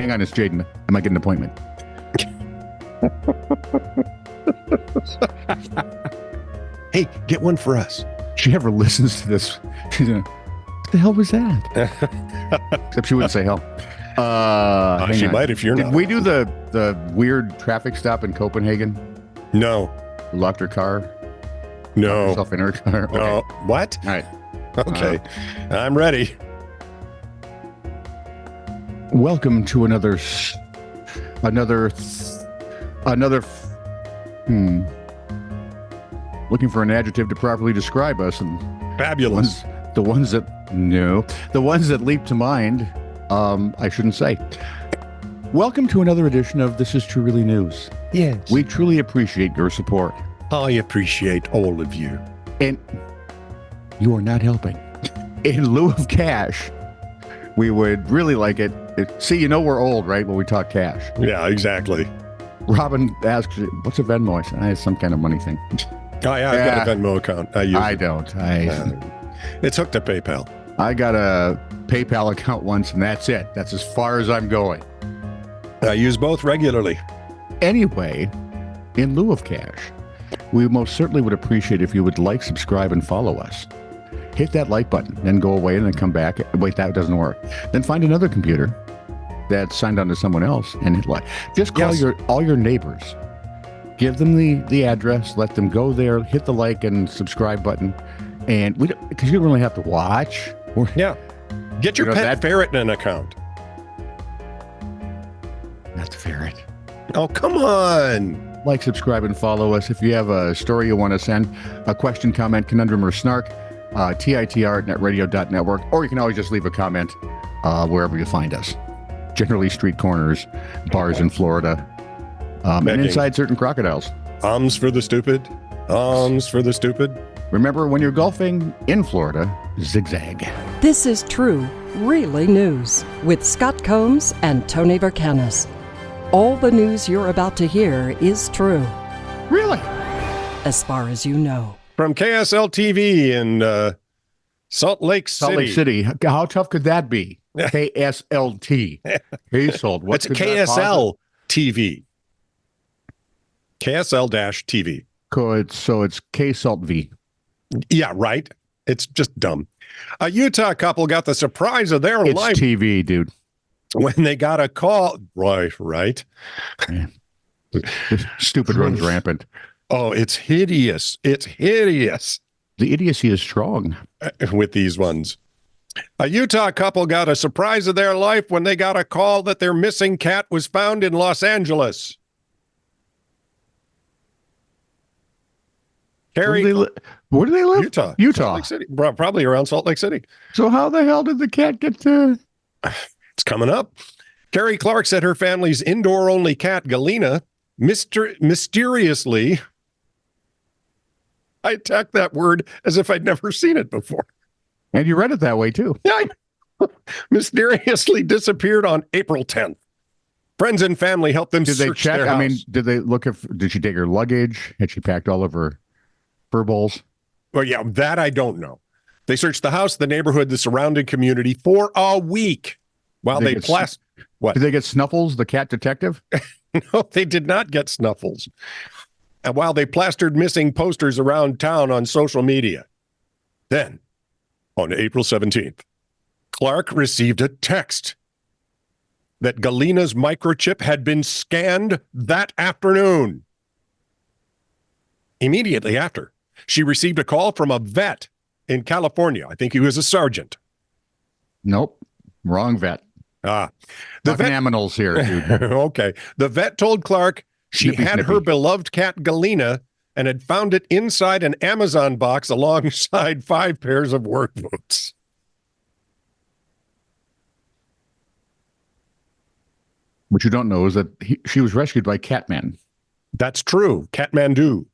Hang on, it's Jaden. I might get an appointment. Hey, get one for us. She ever listens to this, she's gonna, what the hell was that? Except she wouldn't say hell. She might if you're not. Did we do the weird traffic stop in Copenhagen? No. Locked her car? No. Locked herself in her car? Okay. No. What? All right. Okay. I'm ready. Welcome to another looking for an adjective to properly describe us, and Fabulous. the ones that leap to mind, I shouldn't say. Welcome to another edition of This Is Truly News. Yes. We truly appreciate your support. I appreciate all of you. And you are not helping. In lieu of cash, we would really like it. See, we're old, right? When we talk cash. Yeah, exactly. Robin asks, what's a Venmo? I said, it's some kind of money thing. Oh, yeah, I've got a Venmo account. I don't. It's hooked to PayPal. I got a PayPal account once, and that's it. That's as far as I'm going. I use both regularly. Anyway, in lieu of cash, we most certainly would appreciate if you would like, subscribe, and follow us. Hit that like button, then go away and then come back. Wait, that doesn't work. Then find another computer that's signed on to someone else and hit like. Just call all your neighbors. Give them the address, let them go there, hit the like and subscribe button. And because you don't really have to watch. Yeah. Get your pet ferret in an account. Not the ferret. Oh, come on. Like, subscribe, and follow us. If you have a story you want to send, a question, comment, conundrum, or snark, TITR@netradio.network, or you can always just leave a comment wherever you find us. Generally street corners, bars in Florida, and inside certain crocodiles. Alms for the stupid. Alms for the stupid. Remember, when you're golfing in Florida, zigzag. This is True, Really News with Scott Combs and Tony Vercanis. All the news you're about to hear is true. Really? As far as you know. From KSL TV in Salt Lake City. Salt Lake City. How tough could that be? KSLT. K-Salt. It's KSL TV. KSL-TV. So it's K-Salt V. Yeah, right. It's just dumb. A Utah couple got the surprise of their life. It's TV, dude. When they got a call. Right. Stupid runs rampant. Oh, it's hideous. It's hideous. The idiocy is strong. With these ones. A Utah couple got a surprise of their life when they got a call that their missing cat was found in Los Angeles. Where do they live? Utah. Salt Lake City. Probably around Salt Lake City. So how the hell did the cat get to... It's coming up. Carrie Clark said her family's indoor-only cat, Galena, mysteriously... I attacked that word as if I'd never seen it before. And you read it that way, too. Yeah, mysteriously disappeared on April 10th. Friends and family helped them search their house. I mean, did they look did she take her luggage? Had she packed all of her fur balls? Well, yeah, that I don't know. They searched the house, the neighborhood, the surrounding community for a week while they What? Did they get Snuffles, the cat detective? No, they did not get Snuffles. And while they plastered missing posters around town on social media. Then, on April 17th, Clark received a text that Galena's microchip had been scanned that afternoon. Immediately after, she received a call from a vet in California. I think he was a sergeant. Nope. Wrong vet. The vet aminals here, dude. Okay. The vet told Clark she had her beloved cat Galena and had found it inside an Amazon box alongside 5 pairs of work boots. What you don't know is that she was rescued by Catman. That's true. Catmandu.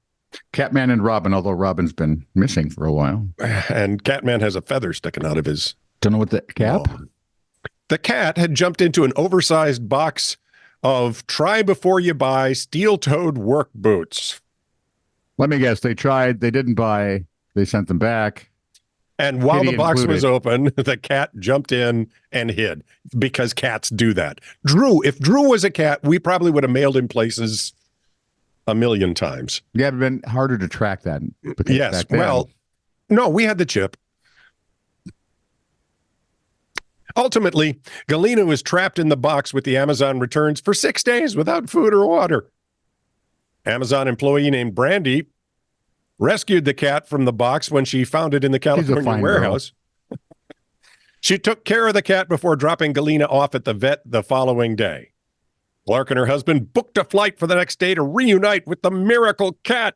Catman and Robin, although Robin's been missing for a while. And Catman has a feather sticking out of his... Don't know what the cap? Oh. The cat had jumped into an oversized box of try before you buy steel-toed work boots. Let me guess. They tried. They didn't buy. They sent them back. And while Kitty the box included. was open, the cat jumped in and hid because cats do that. Drew, if Drew was a cat, we probably would have mailed him places a million times. Yeah, it'd been harder to track that. Yes. Back then. Well, no, we had the chip. Ultimately, Galena was trapped in the box with the Amazon returns for 6 days without food or water. Amazon employee named Brandy rescued the cat from the box when she found it in the California fine warehouse. She took care of the cat before dropping Galena off at the vet the following day. Clark and her husband booked a flight for the next day to reunite with the miracle cat.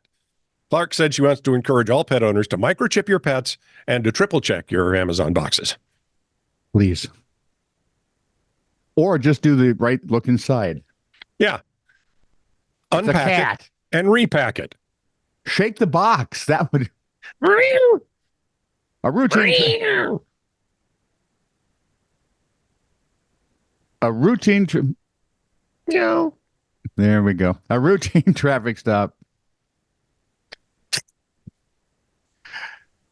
Clark said she wants to encourage all pet owners to microchip your pets and to triple check your Amazon boxes. Please. Or just do the right look inside. Yeah. It's Unpack a cat. it and repack it. Shake the box. That would a routine. A routine. No. There we go. A routine traffic stop.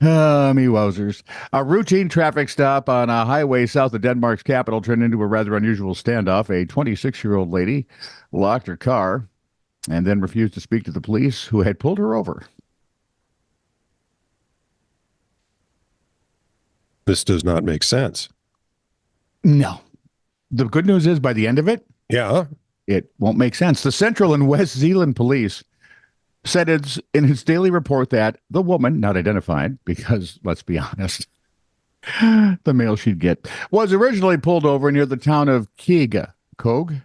Me wowzers. A routine traffic stop on a highway south of Denmark's capital turned into a rather unusual standoff. A 26-year-old lady locked her car and then refused to speak to the police who had pulled her over. This does not make sense. No. The good news is by the end of it, Yeah. it won't make sense. The Central and West Zealand police said in its daily report that the woman, not identified, because let's be honest, the mail she'd get, was originally pulled over near the town of Koege. Koege?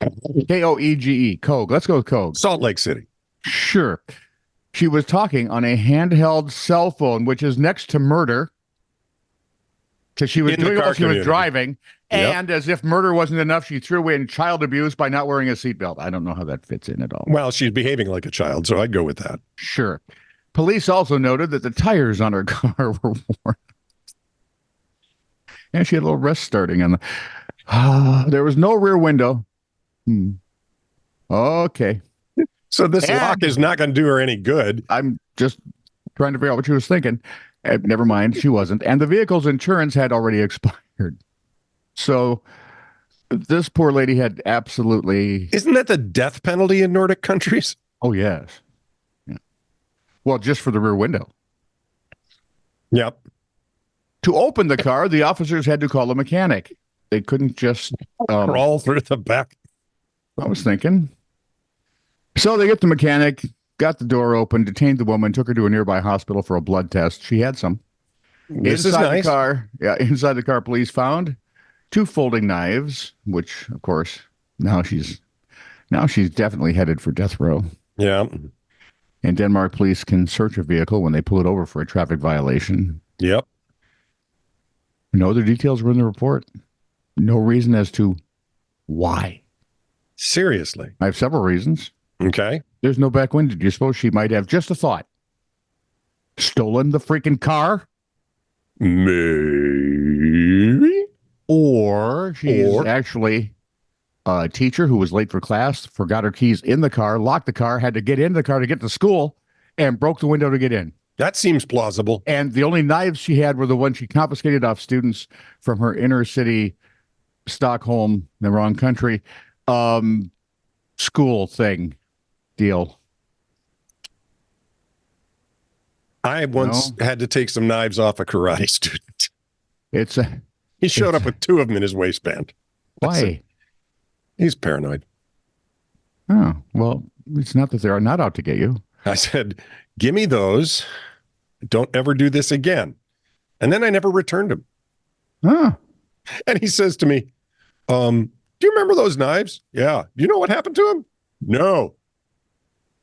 Koege. Koege. Let's go with Koege. Salt Lake City. Sure. She was talking on a handheld cell phone, which is next to murder, because she was In the doing it car while she was community. driving. Yep. And as if murder wasn't enough, she threw in child abuse by not wearing a seatbelt. I don't know how that fits in at all. Well, she's behaving like a child, so I'd go with that. Sure. Police also noted that the tires on her car were worn. And she had a little rust starting on the. There was no rear window. Okay. So this And- lock is not going to do her any good. I'm just trying to figure out what she was thinking. Never mind, she wasn't. And the vehicle's insurance had already expired. So this poor lady had absolutely. Isn't that the death penalty in Nordic countries? Oh, yes. Yeah. Well, just for the rear window. Yep. To open the car, the officers had to call a mechanic. They couldn't just Crawl through the back. I was thinking. So they get the mechanic, got the door open, detained the woman, took her to a nearby hospital for a blood test. She had some. This inside is nice. The car, inside the car, police found 2 folding knives, which, of course, now she's definitely headed for death row. Yeah. In Denmark, police can search a vehicle when they pull it over for a traffic violation. Yep. No other details were in the report. No reason as to why. Seriously. I have several reasons. Okay. There's no back window. Do you suppose she might have just a thought? Stolen the freaking car? Maybe. Or she's actually a teacher who was late for class, forgot her keys in the car, locked the car, had to get into the car to get to school, and broke the window to get in. That seems plausible. And the only knives she had were the ones she confiscated off students from her inner city, Stockholm, the wrong country, school thing deal. I once had to take some knives off a karate student. He showed up with 2 of them in his waistband. Why? He's paranoid. Oh, well, it's not that they're not out to get you. I said, give me those. Don't ever do this again. And then I never returned them. Oh, And he says to me, do you remember those knives? Yeah. Do you know what happened to them? No.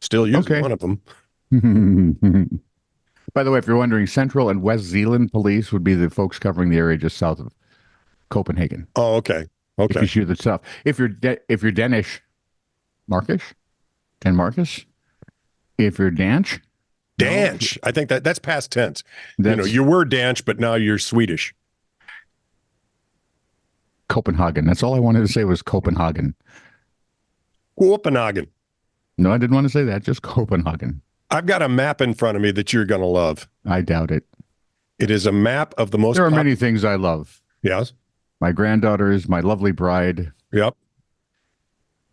Still using one of them. By the way, if you're wondering, Central and West Zealand police would be the folks covering the area just south of Copenhagen. Oh, okay. If Okay. you shoot the stuff. If you're Danish, Markish, Denmarkish. If you're Danch, Danch. I think that's past tense. that's You were Danch, but now you're Swedish. Copenhagen. That's all I wanted to say was Copenhagen. Copenhagen. No, I didn't want to say that. Just Copenhagen. I've got a map in front of me that you're going to love. I doubt it. It is a map of the most. There are many things I love. Yes. My granddaughters, my lovely bride. Yep.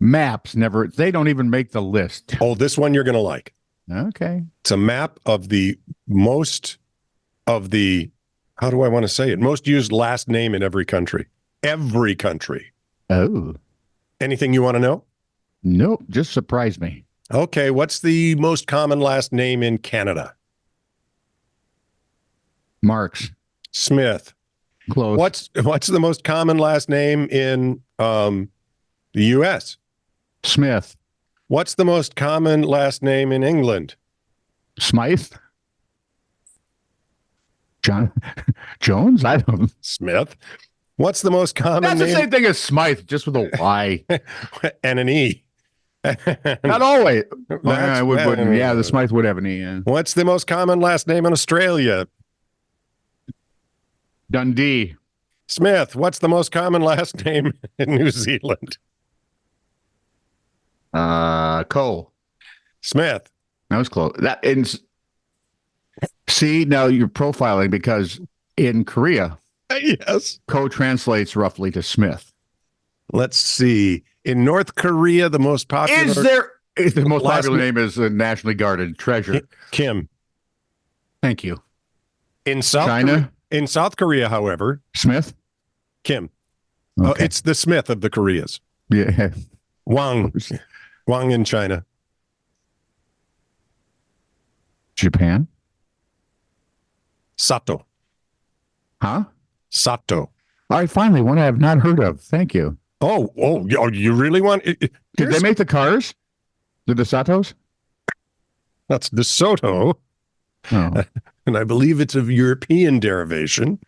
Maps they don't even make the list. Oh, this one you're going to like. Okay. It's a map of the most of the, how do I want to say it? Most used last name in every country. Every country. Oh. Anything you want to know? Nope. Just surprise me. Okay. What's the most common last name in Canada? Marks. Smith. Close. What's the most common last name in the U.S.? Smith. What's the most common last name in England? Smythe. John Jones? I don't. Smith. What's the most common That's the name? same thing as Smythe, just with a Y. And an E. Not always. That's- Yeah, the Smythe would have an E. Yeah. What's the most common last name in Australia? Dundee. Smith. What's the most common last name in New Zealand? Cole. Smith. That was close. See, now you're profiling because in Korea, Yes. Ko translates roughly to Smith. Let's see. In North Korea, the most popular Is the most Last popular name- name is a nationally guarded treasure. Kim. Thank you. In South China? Korea, in South Korea, however, Smith? Kim. Okay. It's the Smith of the Koreas. Yeah. Wang. Wang in China. Japan? Sato. Huh? Sato. All right, finally, one I have not heard of. Thank you. Oh, you really want? Did they make the cars? The DeSatos? That's DeSoto, Oh, and I believe it's of European derivation.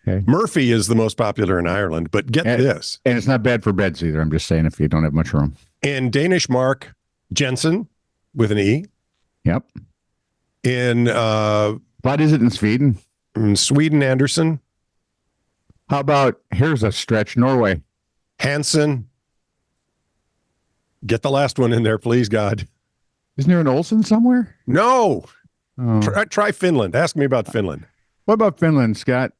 okay. Murphy is the most popular in Ireland, but get And- this. And it's not bad for beds either. I'm just saying if you don't have much room. In Danish, Mark Jensen with an E. Yep. In What is it in Sweden? Sweden, Anderson. How about, here's a stretch, Norway. Hansen. Get the last one in there, please, God. Isn't there an Olsen somewhere? No. Oh. Try Finland. Ask me about Finland. What about Finland, Scott?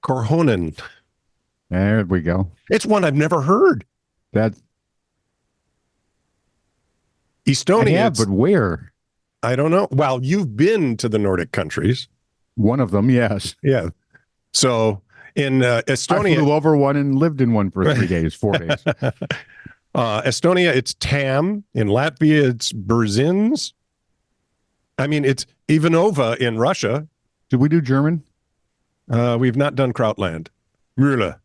Korhonen. There we go. It's one I've never heard. That Estonia. I have, but where? I don't know. Well, you've been to the Nordic countries. One of them, yes. Yeah. So in I Estonia, flew over one and lived in one for 3 days, 4 days. Estonia, it's Tam. In Latvia, it's Berzins. I mean, it's Ivanova in Russia. Did we do German? We've not done Krautland. Mühle.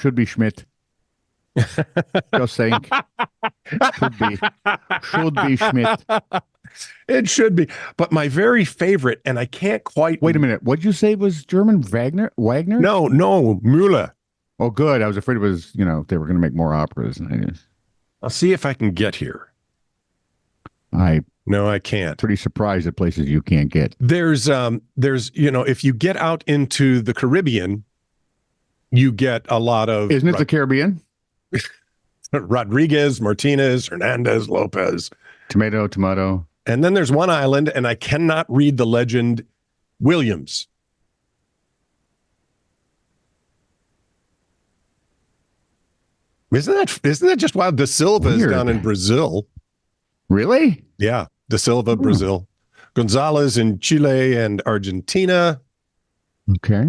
Should be Schmidt. Just saying. Should be Schmidt. It should be. But my very favorite, and I can't quite. Wait a minute. What'd you say was German? Wagner? No, Mühle. Oh, good. I was afraid it was, they were going to make more operas. I'll see if I can get here. I'm No, I can't. pretty surprised at places you can't get. There's, if you get out into the Caribbean, you get a lot of. Isn't it the Caribbean? Rodriguez, Martinez, Hernandez, Lopez. Tomato. And then there's one island, and I cannot read the legend, Williams. Isn't that just wild? De Silva is Weird. down in Brazil. Really? Yeah, De Silva, Brazil. Gonzalez in Chile and Argentina. Okay.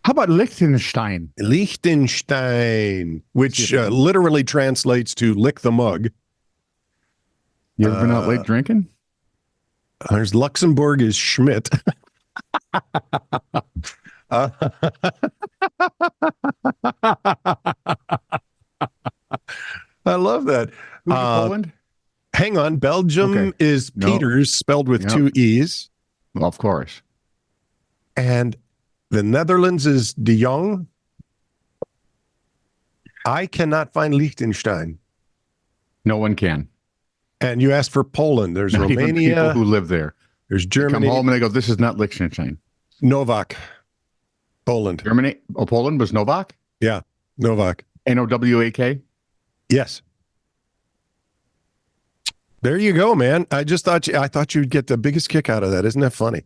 How about Liechtenstein? Liechtenstein, which literally translates to lick the mug. You ever been out late drinking? There's Luxembourg is Schmidt. I love that. Who's Poland? Hang on. Belgium Okay. is No. Peters, spelled with Yep. 2 E's. Well, of course. And the Netherlands is de Jong. I cannot find Liechtenstein. No one can. And you asked for Poland. There's Not even people Romania. who live there. There's Come Germany. home and they go, this is not Liechtenstein. Novak. Poland. Germany? Oh, Poland was Novak? Yeah. Novak. Nowak? Yes. There you go, man. I thought you'd get the biggest kick out of that. Isn't that funny?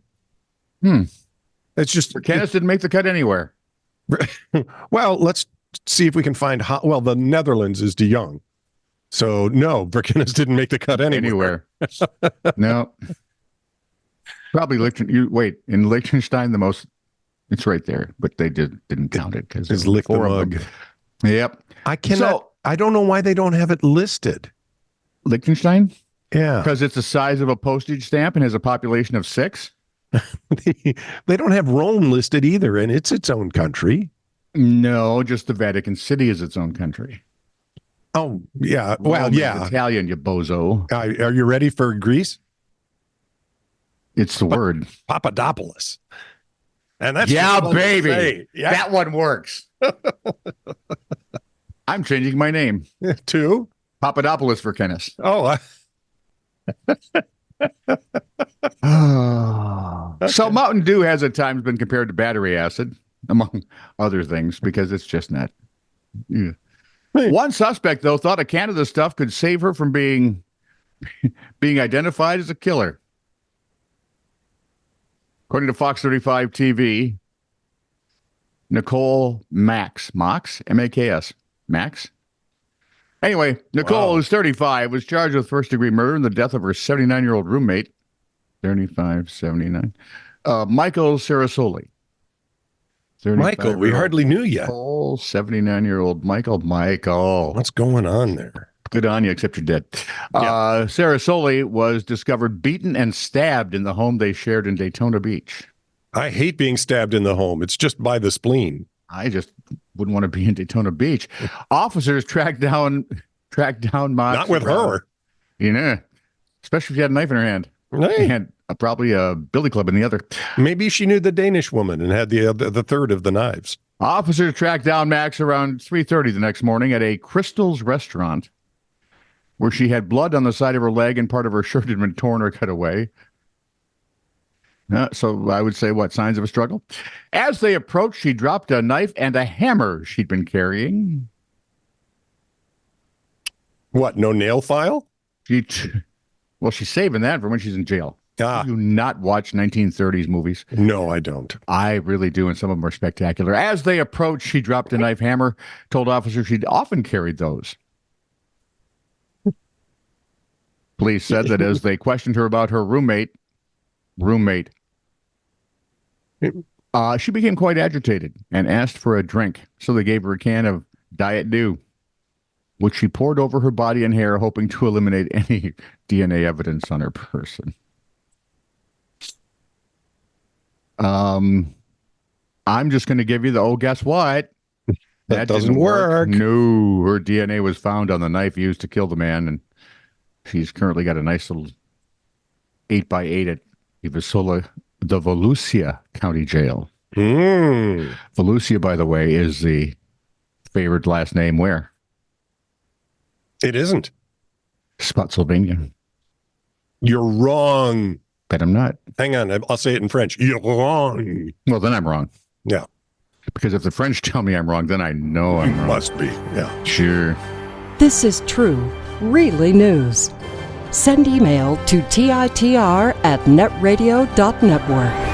It's just Kenneth didn't make the cut anywhere. well, let's see if we can find the Netherlands is De Jong. So no, Verkennis didn't make the cut anywhere. No. Probably in Liechtenstein, it's right there, but they didn't count it because it's lick the mug. Yep. I don't know why they don't have it listed. Liechtenstein? Yeah. Because it's the size of a postage stamp and has a population of 6? They don't have Rome listed either, and it's its own country. No, just the Vatican City is its own country. Oh, yeah. Well, Rome yeah. is Italian, you bozo. Are you ready for Greece? It's the word. Papadopoulos. And that's baby. Yeah. That one works. I'm changing my name to Papadopoulos for Kenneth. Oh. So Mountain Dew has at times been compared to battery acid, among other things, because it's just not. Yeah. One suspect, though, thought a can of the stuff could save her from being identified as a killer. According to Fox 35 TV, Nicole Max, M-A-K-S, Max? Anyway, Nicole, who's 35, was charged with first-degree murder in the death of her 79-year-old roommate, 79, Michael Sarasoli. Michael, we hardly knew yet. 79-year-old Michael. What's going on there? Good on you, except you're dead. Yeah. Sarasoli was discovered beaten and stabbed in the home they shared in Daytona Beach. I hate being stabbed in the home. It's just by the spleen. I just wouldn't want to be in Daytona Beach. Officers tracked down Mox. Not with her. You know, especially if she had a knife in her hand. Hey. And probably a billy club in the other. Maybe she knew the Danish woman and had the third of the knives. Officers tracked down Max around 3:30 the next morning at a Crystal's restaurant, where she had blood on the side of her leg and part of her shirt had been torn or cut away. So I would say, signs of a struggle? As they approached, she dropped a knife and a hammer she'd been carrying. What, no nail file? She's saving that for when she's in jail. Do you not watch 1930s movies? No, I don't. I really do, and some of them are spectacular. As they approached, she dropped a knife hammer, told officers she'd often carried those. Police said that as they questioned her about her roommate, she became quite agitated and asked for a drink. So they gave her a can of Diet Dew, which she poured over her body and hair, hoping to eliminate any DNA evidence on her person. I'm just going to give you guess what? That doesn't work. No, her DNA was found on the knife used to kill the man, and she's currently got a nice little 8x8 at the Volusia County Jail. Volusia, by the way, is the favored last name where? It isn't. Spotsylvania. You're wrong. Bet I'm not. Hang on, I'll say it in French. You're wrong. Well, then I'm wrong. Yeah. Because if the French tell me I'm wrong, then I know I'm wrong. Must be, yeah. Sure. This is true, really news. Send email to TITR@netradio.network.